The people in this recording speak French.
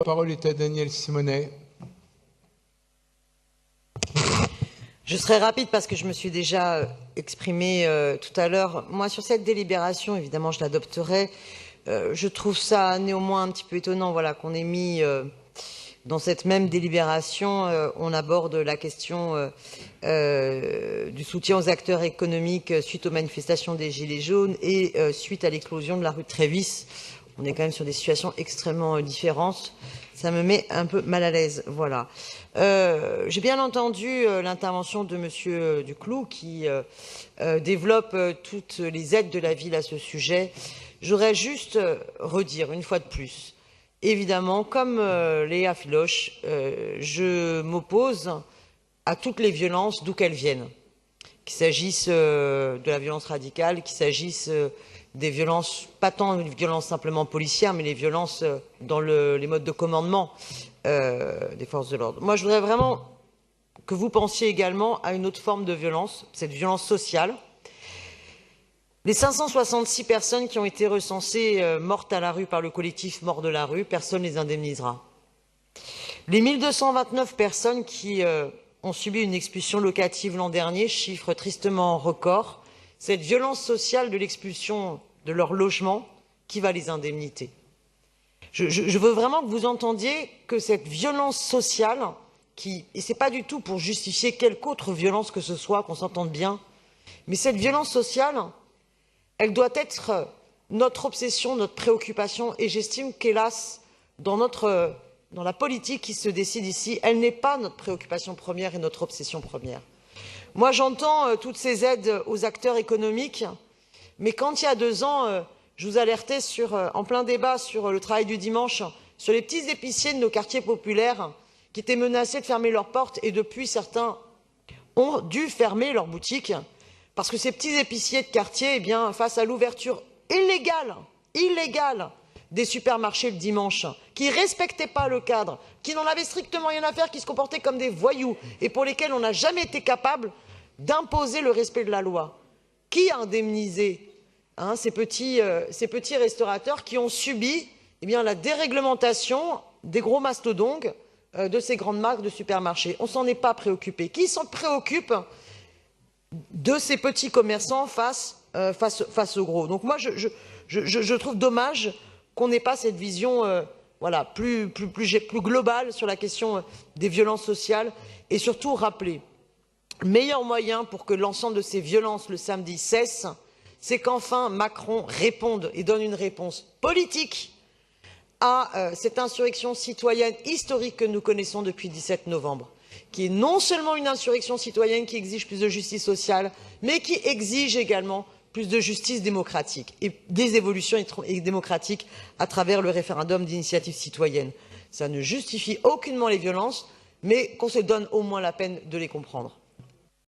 parole est à Daniel Simonet. Je serai rapide parce que je me suis déjà exprimé tout à l'heure. Moi, sur cette délibération, évidemment, je l'adopterai. Je trouve ça néanmoins un petit peu étonnant, voilà, qu'on ait mis dans cette même délibération, on aborde la question du soutien aux acteurs économiques suite aux manifestations des Gilets jaunes et suite à l'explosion de la rue de Trévis. On est quand même sur des situations extrêmement différentes. Ça me met un peu mal à l'aise, voilà. J'ai bien entendu l'intervention de Monsieur Duclos qui développe toutes les aides de la ville à ce sujet. J'aurais juste redire une fois de plus, évidemment, comme Léa Filoche, je m'oppose à toutes les violences d'où qu'elles viennent, qu'il s'agisse de la violence radicale, qu'il s'agisse des violences, pas tant les violences simplement policières, mais les violences dans les modes de commandement des forces de l'ordre. Moi, je voudrais vraiment que vous pensiez également à une autre forme de violence, cette violence sociale. Les 566 personnes qui ont été recensées mortes à la rue par le collectif Mort de la rue, personne ne les indemnisera. Les 1229 personnes qui ont subi une expulsion locative l'an dernier, chiffre tristement record, cette violence sociale de l'expulsion de leur logement, qui va les indemniser? Je veux vraiment que vous entendiez que cette violence sociale, et ce n'est pas du tout pour justifier quelque autre violence que ce soit, qu'on s'entende bien, mais cette violence sociale, elle doit être notre obsession, notre préoccupation, et j'estime qu'hélas, dans la politique qui se décide ici, elle n'est pas notre préoccupation première et notre obsession première. Moi, j'entends toutes ces aides aux acteurs économiques, mais quand il y a 2 ans, je vous alertais en plein débat sur le travail du dimanche, sur les petits épiciers de nos quartiers populaires qui étaient menacés de fermer leurs portes, et depuis, certains ont dû fermer leurs boutiques parce que ces petits épiciers de quartier, eh bien, face à l'ouverture illégale des supermarchés le dimanche, qui ne respectaient pas le cadre, qui n'en avaient strictement rien à faire, qui se comportaient comme des voyous et pour lesquels on n'a jamais été capable d'imposer le respect de la loi. Qui a indemnisé ces petits restaurateurs qui ont subi la déréglementation des gros mastodontes de ces grandes marques de supermarchés? On ne s'en est pas préoccupé. Qui s'en préoccupe de ces petits commerçants face aux gros? Donc moi, je trouve dommage qu'on n'ait pas cette vision plus globale sur la question des violences sociales, et surtout rappeler le meilleur moyen pour que l'ensemble de ces violences le samedi cesse, c'est qu'enfin Macron réponde et donne une réponse politique à cette insurrection citoyenne historique que nous connaissons depuis le 17 novembre, qui est non seulement une insurrection citoyenne qui exige plus de justice sociale, mais qui exige également plus de justice démocratique et des évolutions démocratiques à travers le référendum d'initiative citoyenne. Ça ne justifie aucunement les violences, mais qu'on se donne au moins la peine de les comprendre.